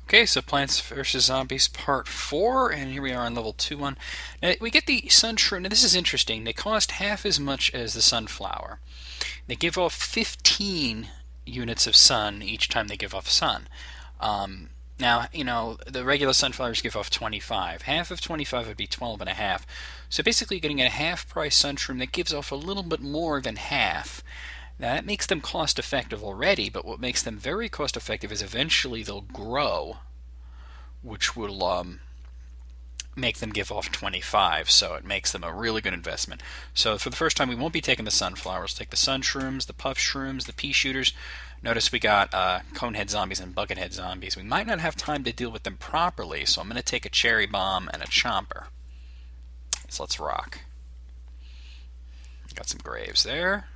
Okay, so Plants vs. Zombies Part 4, and here we are on level 2-1. Now, we get the Sunshrew. Now, this is interesting. They cost half as much as the Sunflower. They give off 15 units of sun each time they give off sun. Now, the regular sunflowers give off 25. Half of 25 would be 12 and a half. So basically, you're getting a half price Sunshroom that gives off a little bit more than half. Now, that makes them cost effective already, but what makes them very cost effective is eventually they'll grow, which will make them give off 25, so it makes them a really good investment. So for the first time, we won't be taking the sunflowers. Take the sun shrooms, the puff shrooms, the pea shooters. Notice we got conehead zombies and buckethead zombies. We might not have time to deal with them properly, so I'm going to take a cherry bomb and a chomper. So let's rock. Got some graves there.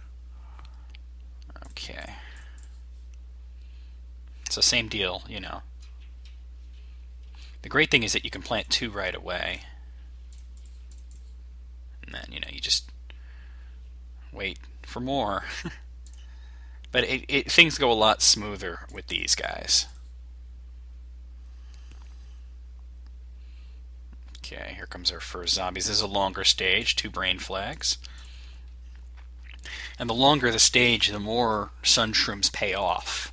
Okay. So same deal, The great thing is that you can plant 2 right away. And then, you just wait for more. But things go a lot smoother with these guys. Okay, here comes our first zombies. This is a longer stage, 2 brain flags. And the longer the stage, the more sunshrooms pay off.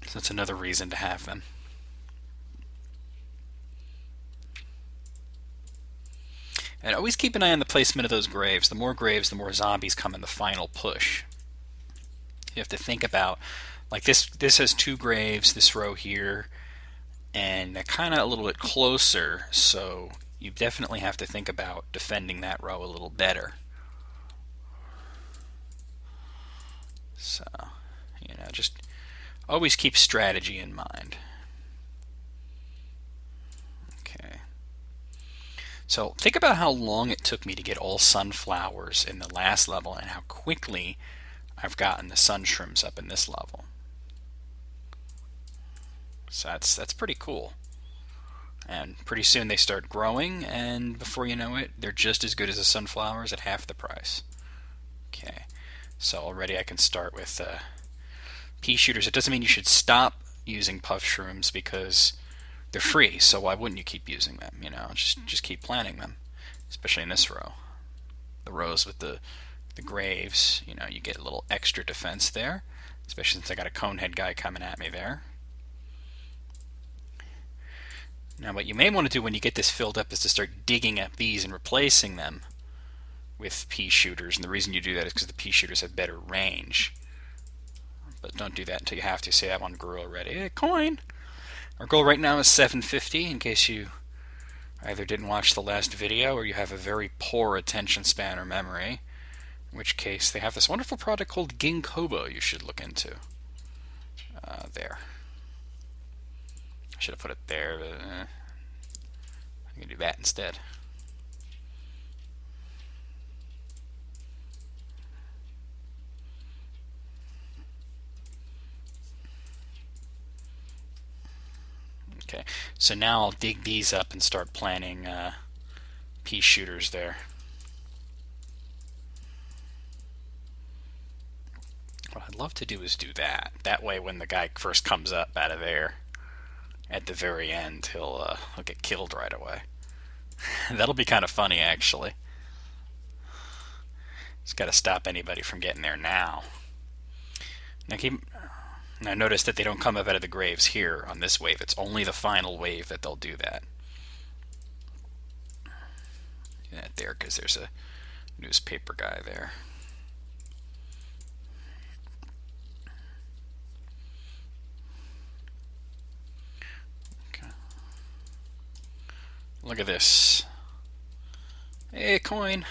So that's another reason to have them. And always keep an eye on the placement of those graves. The more graves, the more zombies come in the final push. You have to think about, like this has 2 graves, this row here, and they're kind of a little bit closer, so you definitely have to think about defending that row a little better. So, just always keep strategy in mind. Okay. So think about how long it took me to get all sunflowers in the last level and how quickly I've gotten the sunshrooms up in this level. So that's pretty cool. And pretty soon they start growing, and before you know it, they're just as good as the sunflowers at half the price. Okay, so already I can start with pea shooters. It doesn't mean you should stop using puff shrooms because they're free, so why wouldn't you keep using them? Just keep planting them, especially in this row. The rows with the graves, you get a little extra defense there, especially since I got a conehead guy coming at me there. Now what you may want to do when you get this filled up is to start digging up these and replacing them with pea shooters, and the reason you do that is because the pea shooters have better range. But don't do that until you have to. See, that one grew already. Hey, coin! Our goal right now is 750, in case you either didn't watch the last video or you have a very poor attention span or memory, in which case they have this wonderful product called Ginkgo you should look into. There. I should have put it there, but I can do that instead. Okay, so now I'll dig these up and start planting pea shooters there. What I'd love to do is do that. That way when the guy first comes up out of there, at the very end, he'll get killed right away. That'll be kind of funny, actually. Just got to stop anybody from getting there now. Now notice that they don't come up out of the graves here on this wave. It's only the final wave that they'll do that. Do that there because there's a newspaper guy there. Okay. Look at this. Hey, coin.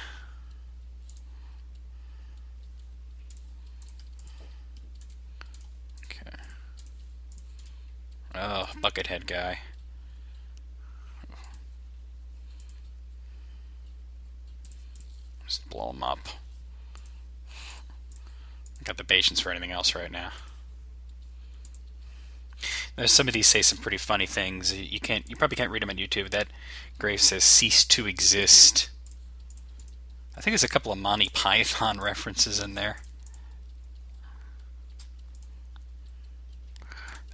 Oh, Buckethead Guy. Just blow him up. Got the patience for anything else right now. Now, some of these say some pretty funny things. You probably can't read them on YouTube. That grave says "cease to exist." I think there's a couple of Monty Python references in there.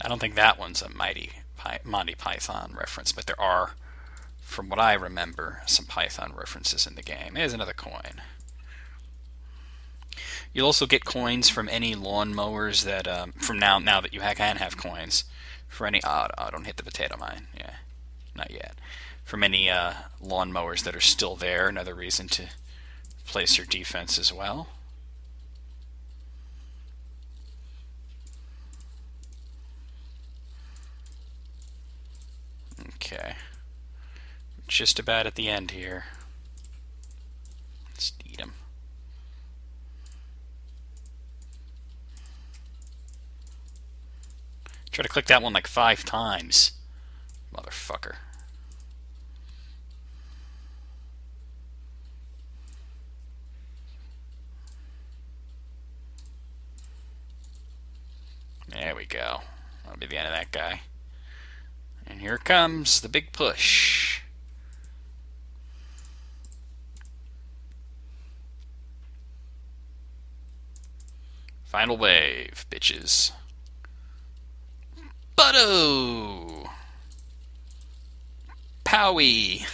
I don't think that one's a Monty Python reference, but there are, from what I remember, some Python references in the game. Here's another coin. You'll also get coins from any lawnmowers that, from now that you can have coins, for any, don't hit the potato mine, yeah, not yet. From any lawnmowers that are still there, another reason to place your defense as well. Okay. Just about at the end here. Let's eat him. Try to click that one like 5 times. Motherfucker. There we go. That'll be the end of that guy. And here comes the big push. Final wave, bitches. Butto! Powie!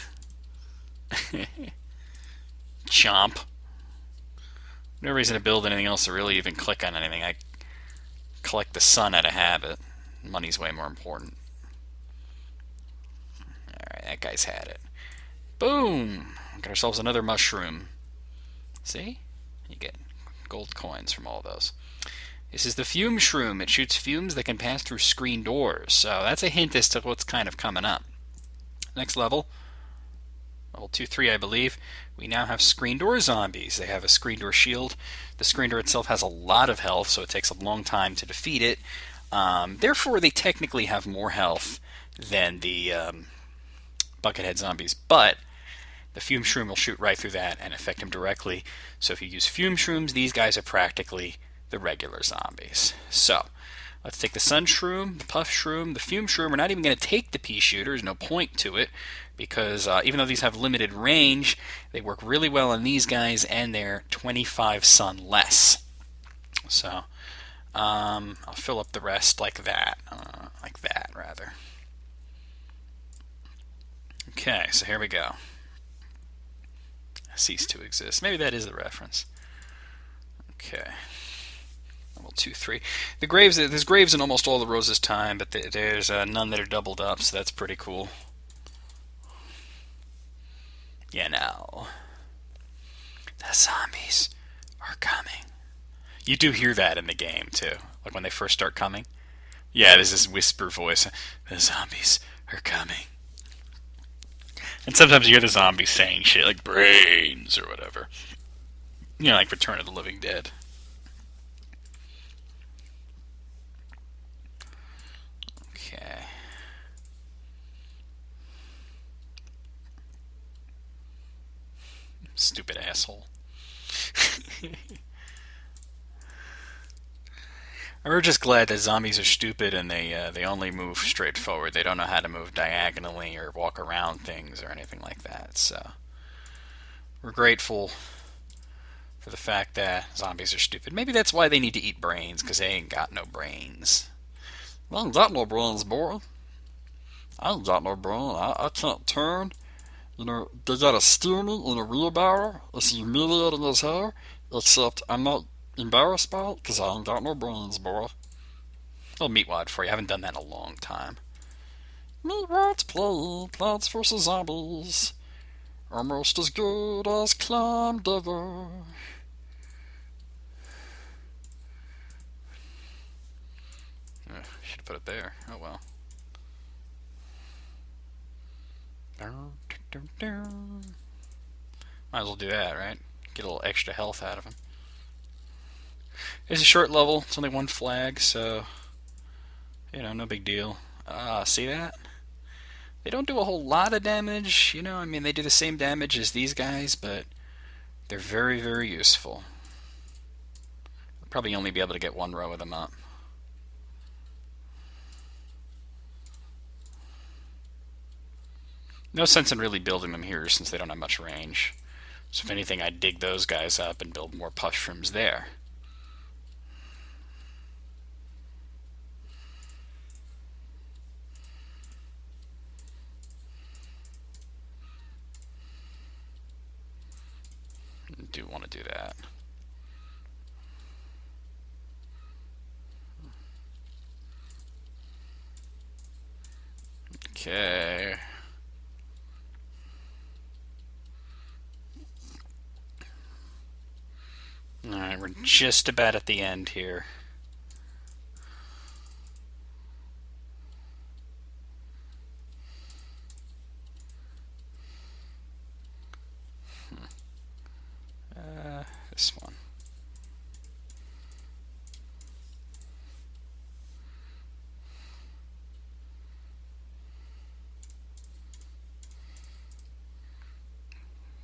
Chomp. No reason to build anything else or really even click on anything. I collect the sun out of habit. Money's way more important. Alright, that guy's had it. Boom! Got ourselves another mushroom. See? You get gold coins from all those. This is the fume shroom. It shoots fumes that can pass through screen doors. So that's a hint as to what's kind of coming up. Next level, level 2-3 I believe, we now have screen door zombies. They have a screen door shield. The screen door itself has a lot of health, so it takes a long time to defeat it. Therefore, they technically have more health than the Buckethead zombies, but the fume shroom will shoot right through that and affect him directly. So if you use fume shrooms, these guys are practically the regular zombies. So let's take the sun shroom, the puff shroom, the fume shroom. We're not even going to take the pea shooter. There's no point to it because even though these have limited range, they work really well on these guys, and they're 25 sun less. So I'll fill up the rest like that, rather. Okay, so here we go. Cease to exist. Maybe that is the reference. Okay. Level 2-3. There's graves in almost all the rows this time, but there's none that are doubled up, so that's pretty cool. You know, the zombies are coming. You do hear that in the game too, like when they first start coming. Yeah, there's this whisper voice. The zombies are coming. And sometimes you hear the zombies saying shit like brains or whatever. You know, like Return of the Living Dead. Okay. Stupid asshole. I'm just glad that zombies are stupid and they only move straight forward. They don't know how to move diagonally or walk around things or anything like that. So we're grateful for the fact that zombies are stupid. Maybe that's why they need to eat brains, because they ain't got no brains. I ain't got no brains, boy. I ain't got no brain. I can't turn. You know, they gotta steer me in a wheelbarrow. It's humiliating as hell. Except I'm not embarrassed by it, because I ain't got no brains, boy. A little meatwad for you. I haven't done that in a long time. Meatwad's play Plants vs. Zombies. Almost as good as Climb Digger. Should have put it there. Oh well. Might as well do that, right? Get a little extra health out of him. It's a short level. It's only one flag, so you know, no big deal. See that? They don't do a whole lot of damage. You know, I mean, they do the same damage as these guys, but they're very, very useful. I'll probably only be able to get one row of them up. No sense in really building them here since they don't have much range. So if anything, I'd dig those guys up and build more mushrooms there. do want to do that. Okay. Alright, we're just about at the end here. This one.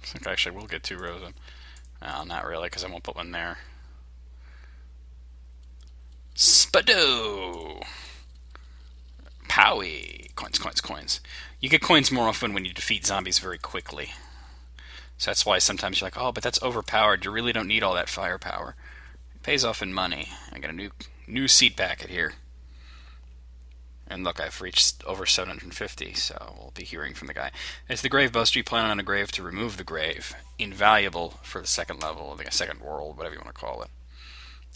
I think I actually will get 2 rows of them. No, not really, because I won't put one there. Spado! Powie! Coins, coins, coins. You get coins more often when you defeat zombies very quickly. So that's why sometimes you're like, oh, but that's overpowered. You really don't need all that firepower. It pays off in money. I got a new seed packet here. And look, I've reached over 750, so we'll be hearing from the guy. It's the Grave Buster. You plan on a grave to remove the grave. Invaluable for the second level, the second world, whatever you want to call it.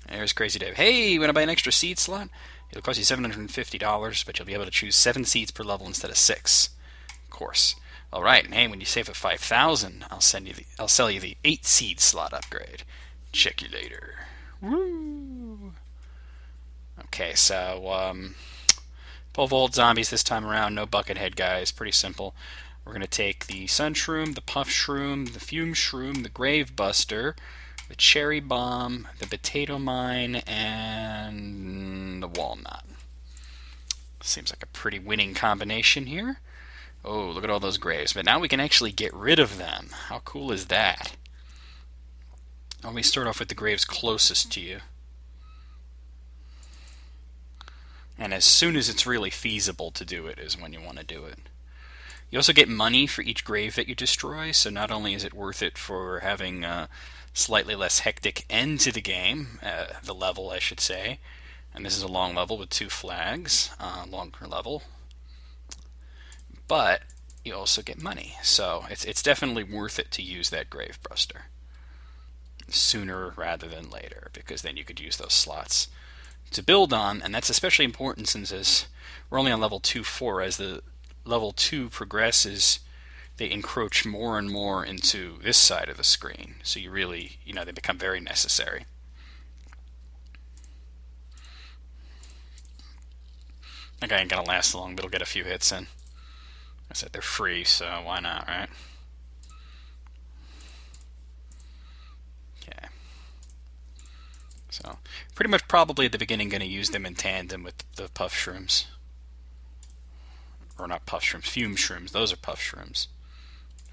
There's Crazy Dave. Hey, you want to buy an extra seed slot? It'll cost you $750, but you'll be able to choose 7 seeds per level instead of 6. Of course. All right, and hey, when you save at 5,000, I'll sell you the 8 seed slot upgrade. Check you later. Woo! Okay, so 12 volt zombies this time around. No Buckethead Guys. Pretty simple. We're going to take the Sunshroom, the Puff Shroom, the Fume Shroom, the Grave Buster, the Cherry Bomb, the Potato Mine, and the Walnut. Seems like a pretty winning combination here. Oh, look at all those graves. But now we can actually get rid of them. How cool is that? Let me start off with the graves closest to you. And as soon as it's really feasible to do it is when you want to do it. You also get money for each grave that you destroy, so not only is it worth it for having a slightly less hectic end to the game, the level I should say, and this is a long level with 2 flags, longer level, but you also get money, so it's definitely worth it to use that Grave Buster sooner rather than later, because then you could use those slots to build on, and that's especially important since we're only on level 2-4. As the level 2 progresses, they encroach more and more into this side of the screen, so you really, they become very necessary. That guy ain't gonna last long, but he'll get a few hits in. I said they're free, so why not, right? Okay. So, pretty much probably at the beginning going to use them in tandem with the Puff Shrooms. Or not Puff Shrooms, Fume Shrooms. Those are Puff Shrooms.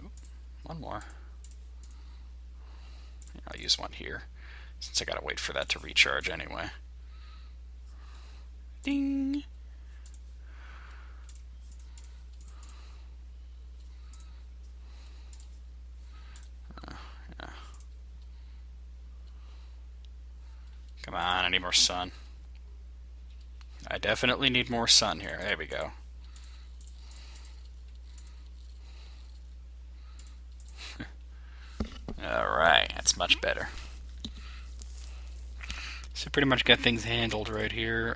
Ooh, one more. I'll use one here, since I gotta wait for that to recharge anyway. Ding! Yeah. Come on, I need more sun. I definitely need more sun here. There we go. Alright, that's much better. So pretty much got things handled right here.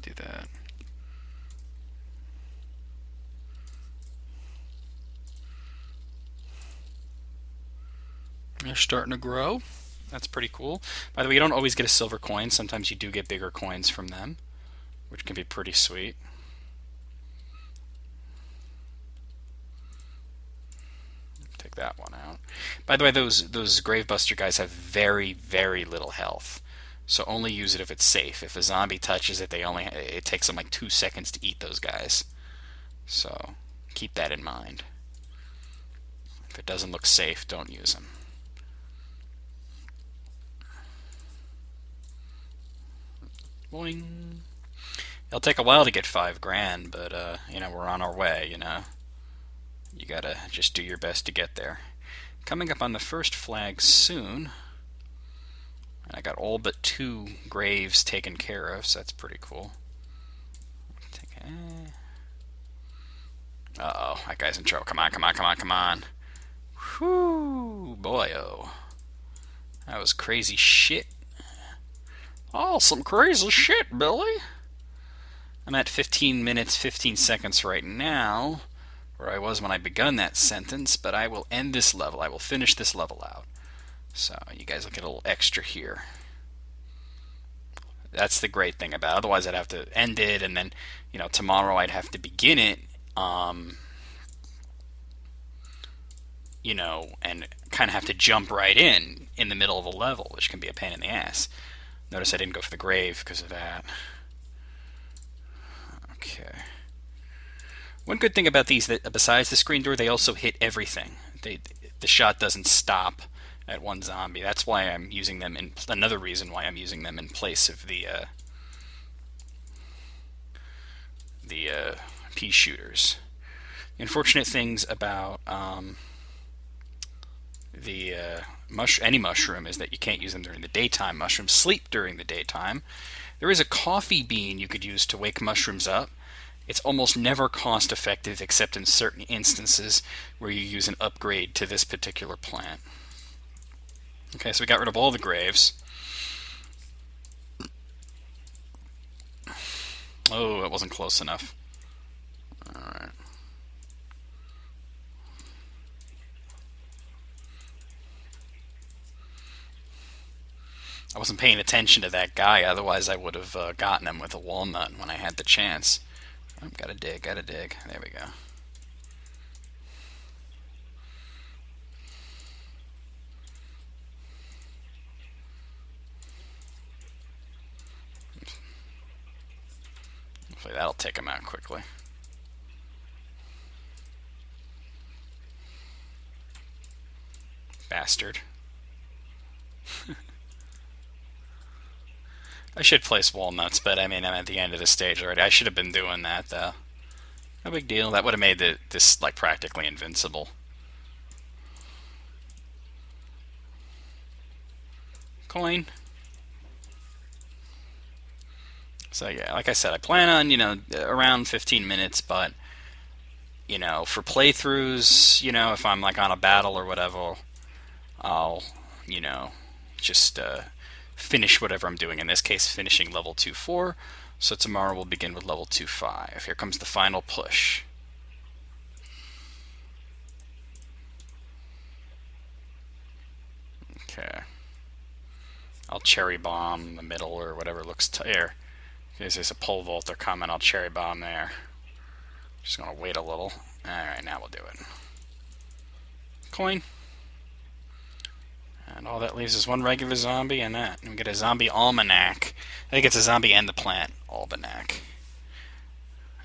Do that. They're starting to grow. That's pretty cool. By the way, you don't always get a silver coin. Sometimes you do get bigger coins from them, which can be pretty sweet. Take that one out. By the way, those Gravebuster guys have very, very little health. So only use it if it's safe. If a zombie touches it, it takes them like 2 seconds to eat those guys. So keep that in mind. If it doesn't look safe, don't use them. Boing. It'll take a while to get $5,000, but we're on our way. You gotta just do your best to get there. Coming up on the first flag soon. And I got all but 2 graves taken care of, so that's pretty cool. Uh-oh, that guy's in trouble. Come on, come on, come on, come on. Whew, boy-oh. That was crazy shit. Oh, some crazy shit, Billy. I'm at 15 minutes, 15 seconds right now, where I was when I begun that sentence, but I will end this level. I will finish this level out. So you guys will get a little extra here. That's the great thing about it. Otherwise, I'd have to end it, and then, tomorrow I'd have to begin it, and kind of have to jump right in the middle of a level, which can be a pain in the ass. Notice I didn't go for the grave because of that. Okay. One good thing about these, that besides the screen door, they also hit everything. The shot doesn't stop at one zombie. That's why I'm using them another reason why I'm using them in place of the pea shooters. The unfortunate things about any mushroom is that you can't use them during the daytime. Mushrooms sleep during the daytime. There is a coffee bean you could use to wake mushrooms up. It's almost never cost effective except in certain instances where you use an upgrade to this particular plant. Okay, so we got rid of all the graves. Oh, it wasn't close enough. Alright. I wasn't paying attention to that guy, otherwise I would have gotten him with a walnut when I had the chance. Oh, gotta dig. There we go. Hopefully that'll take him out quickly. Bastard. I should place walnuts, but I mean, I'm at the end of the stage already. I should have been doing that, though. No big deal. That would have made this like practically invincible. Coin. So yeah, like I said, I plan on, around 15 minutes, but, for playthroughs, if I'm like on a battle or whatever, I'll, just finish whatever I'm doing. In this case, finishing level 2-4. So tomorrow we'll begin with level 2-5. Here comes the final push. Okay. I'll cherry bomb the middle or whatever looks here. There's a pole vaulter coming. I'll cherry bomb there. Just gonna wait a little. Alright, now we'll do it. Coin. And all that leaves is one regular zombie and that. And we get a zombie almanac. I think it's a zombie and the plant almanac.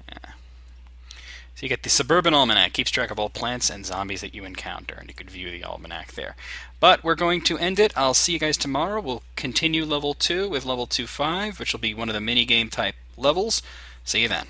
Yeah. So you get the suburban almanac. Keeps track of all plants and zombies that you encounter. And you could view the almanac there. But we're going to end it. I'll see you guys tomorrow. We'll continue level 2 with level 2-5, which will be one of the mini-game type levels. See you then.